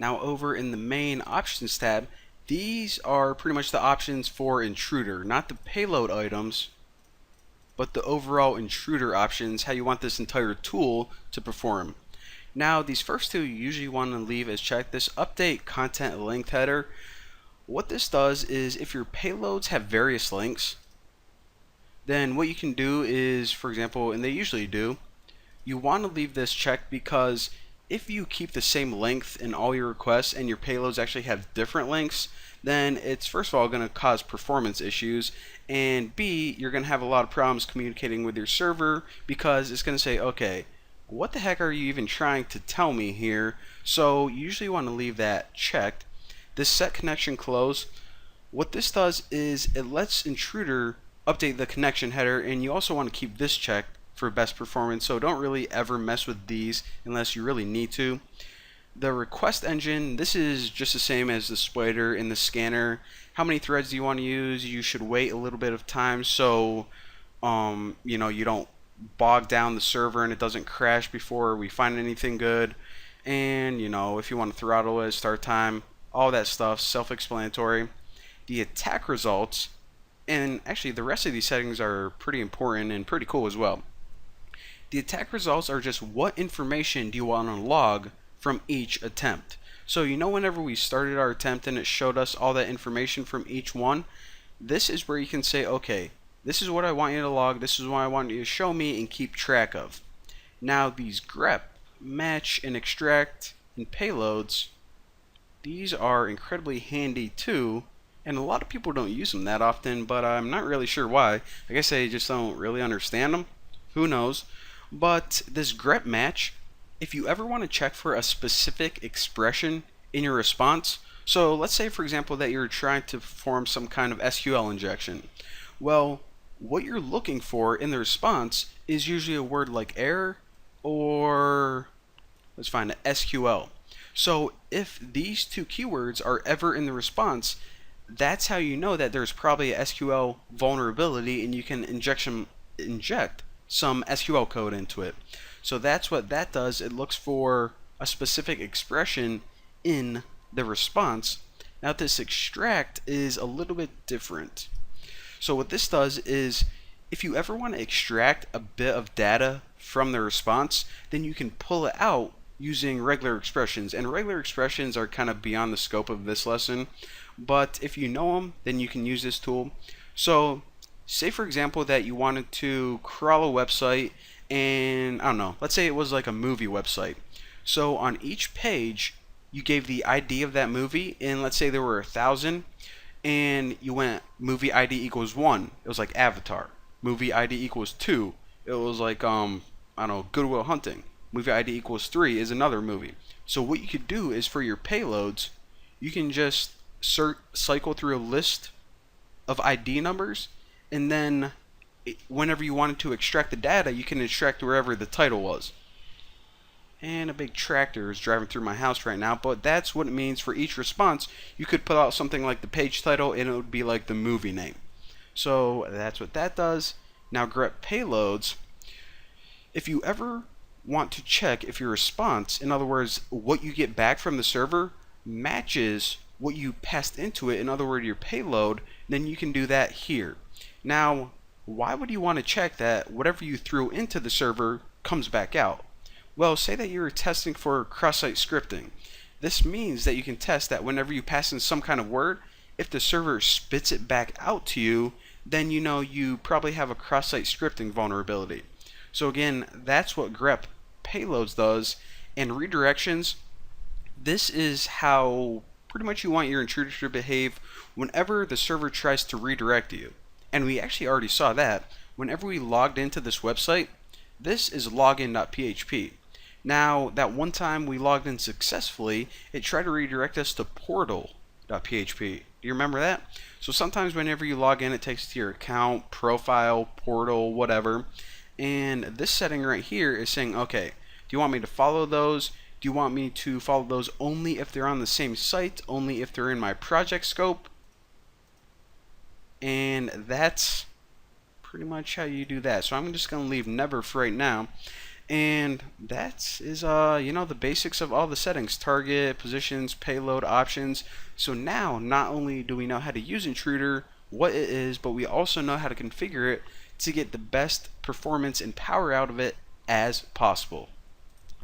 Now over in the main options tab, these are pretty much the options for intruder, not the payload items, but the overall intruder options, how you want this entire tool to perform. Now these first two you usually want to leave as checked. This update content length header, what this does is if your payloads have various links, then what you can do is, for example, and they usually do, you want to leave this checked because if you keep the same length in all your requests and your payloads actually have different lengths, then it's first of all going to cause performance issues, and B, you're going to have a lot of problems communicating with your server because it's going to say, okay, what the heck are you even trying to tell me here? So you usually want to leave that checked. This set connection close, what this does is it lets intruder update the connection header, and you also want to keep this checked for best performance, so don't really ever mess with these unless you really need to. The request engine, this is just the same as the splitter in the scanner. How many threads do you want to use? You should wait a little bit of time so you don't bog down the server and it doesn't crash before we find anything good. And if you want to throttle it, start time, all that stuff, self-explanatory. The attack results, and actually the rest of these settings are pretty important and pretty cool as well. The attack results are just what information do you want to log from each attempt. So whenever we started our attempt and it showed us all that information from each one, this is where you can say, okay, this is what I want you to log, this is what I want you to show me and keep track of. Now these grep, match, and extract, and payloads, these are incredibly handy too, and a lot of people don't use them that often, but I'm not really sure why. I guess they just don't really understand them. Who knows? But this grep match, if you ever want to check for a specific expression in your response, so let's say for example that you're trying to perform some kind of SQL injection. Well, what you're looking for in the response is usually a word like error or let's find an SQL. So if these two keywords are ever in the response, that's how you know that there's probably a SQL vulnerability and you can inject some SQL code into it. So that's what that does. It looks for a specific expression in the response. Now this extract is a little bit different. So what this does is if you ever want to extract a bit of data from the response, then you can pull it out using regular expressions. And regular expressions are kind of beyond the scope of this lesson, but if you know them, then you can use this tool. So say for example that you wanted to crawl a website, and I don't know, let's say it was like a movie website. So on each page you gave the ID of that movie, and let's say there were 1,000, and you went movie ID equals 1, it was like Avatar. Movie ID equals 2, it was like I don't know, Good Will Hunting. Movie ID equals 3 is another movie. So what you could do is for your payloads, you can just cycle through a list of ID numbers, and then whenever you wanted to extract the data, you can extract wherever the title was. And a big tractor is driving through my house right now, but that's what it means for each response. You could put out something like the page title and it would be like the movie name. So that's what that does. Now grep payloads, if you ever want to check if your response, in other words what you get back from the server, matches what you passed into it, in other words your payload, then you can do that here. Now why would you want to check that whatever you threw into the server comes back out? Well, say that you were testing for cross-site scripting. This means that you can test that whenever you pass in some kind of word, if the server spits it back out to you, then you probably have a cross-site scripting vulnerability. So again, that's what grep payloads does. And redirections, this is how pretty much you want your intruder to behave whenever the server tries to redirect you. And we actually already saw that. Whenever we logged into this website, this is login.php. Now, that one time we logged in successfully, it tried to redirect us to portal.php. Do you remember that? So sometimes whenever you log in, it takes you to your account, profile, portal, whatever. And this setting right here is saying, okay, do you want me to follow those? Do you want me to follow those only if they're on the same site, only if they're in my project scope? And that's pretty much how you do that. So I'm just going to leave never for right now. And that is the basics of all the settings: target, positions, payload, options. So now not only do we know how to use Intruder, what it is, but we also know how to configure it to get the best performance and power out of it as possible.